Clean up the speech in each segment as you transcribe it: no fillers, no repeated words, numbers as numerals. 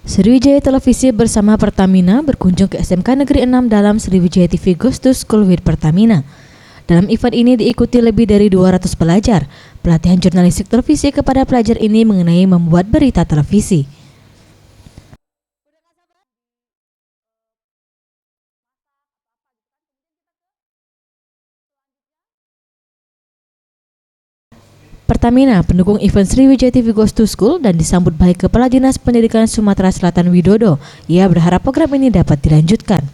Sriwijaya Televisi bersama Pertamina berkunjung ke SMK Negeri 6 dalam Sriwijaya TV Goes to School with Pertamina. Dalam event ini diikuti lebih dari 200 pelajar. Pelatihan jurnalistik televisi kepada pelajar ini mengenai membuat berita televisi. Pertamina pendukung event Sriwijaya TV Goes to School dan disambut baik Kepala Dinas Pendidikan Sumatera Selatan Widodo. Ia berharap program ini dapat dilanjutkan.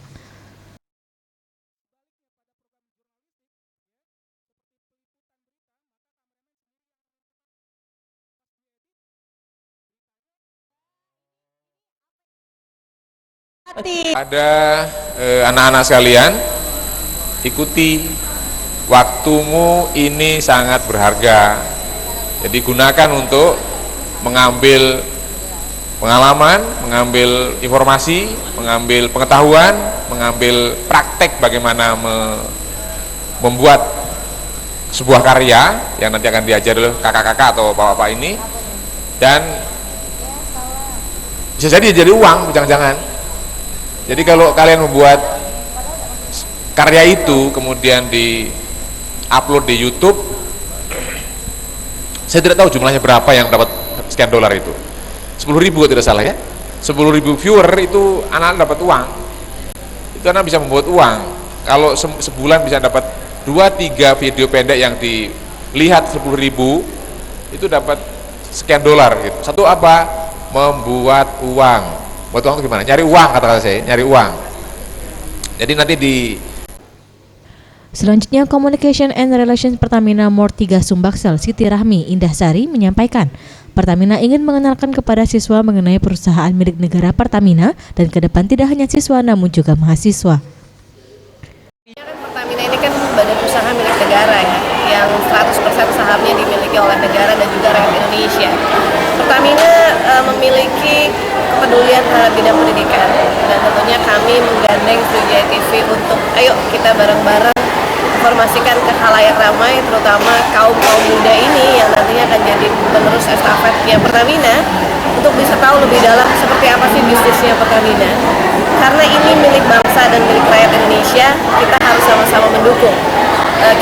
Ada anak-anak sekalian, ikuti, waktumu ini sangat berharga. Jadi gunakan untuk mengambil pengalaman, mengambil informasi, mengambil pengetahuan, mengambil praktek bagaimana membuat sebuah karya yang nanti akan diajar oleh kakak-kakak atau bapak-bapak ini, dan bisa jadi uang, jangan-jangan. Jadi kalau kalian membuat karya itu kemudian di-upload di YouTube, saya tidak tahu jumlahnya berapa yang dapat sekian dolar itu. 10.000 kalau tidak salah ya. 10.000 viewer itu anak dapat uang. Itu anak bisa membuat uang. Kalau sebulan bisa dapat 2-3 video pendek yang dilihat 10.000, itu dapat sekian dolar gitu. Satu apa? Membuat uang. Buat uang itu gimana? Nyari uang, kata-kata saya, nyari uang. Jadi nanti Selanjutnya, Communication and Relations Pertamina More 3 Sumbaksel Siti Rahmi Indah Sari menyampaikan, Pertamina ingin mengenalkan kepada siswa mengenai perusahaan milik negara Pertamina dan ke depan tidak hanya siswa namun juga mahasiswa. Pertamina ini kan badan usaha milik negara ya, yang 100% sahamnya dimiliki oleh negara dan juga rakyat Indonesia. Pertamina memiliki kepedulian terhadap bidang pendidikan, dan tentunya kami menggandeng Sriwijaya TV untuk ayo kita bareng-bareng informasikan ke khalayak ramai, terutama kaum muda ini yang nantinya akan jadi penerus estafetnya Pertamina, untuk bisa tahu lebih dalam seperti apa sih bisnisnya Pertamina. Karena ini milik bangsa dan milik rakyat Indonesia, kita harus sama-sama mendukung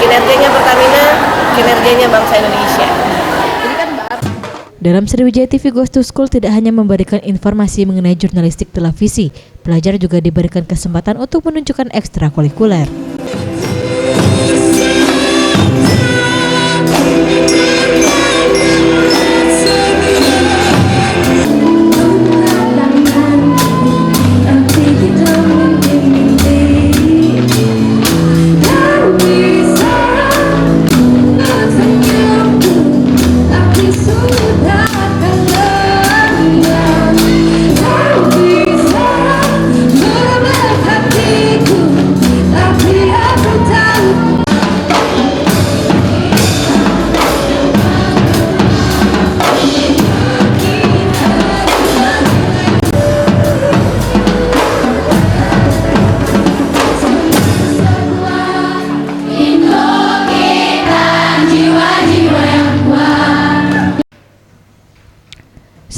kinerjanya Pertamina, kinerjanya bangsa Indonesia. Dalam Sriwijaya TV Goes to School tidak hanya memberikan informasi mengenai jurnalistik televisi, pelajar juga diberikan kesempatan untuk menunjukkan ekstrakurikuler.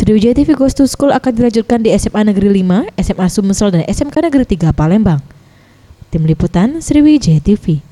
Sriwijaya TV Goes to School akan dilanjutkan di SMA Negeri 5, SMA Sumsel, dan SMK Negeri 3 Palembang. Tim Liputan Sriwijaya TV.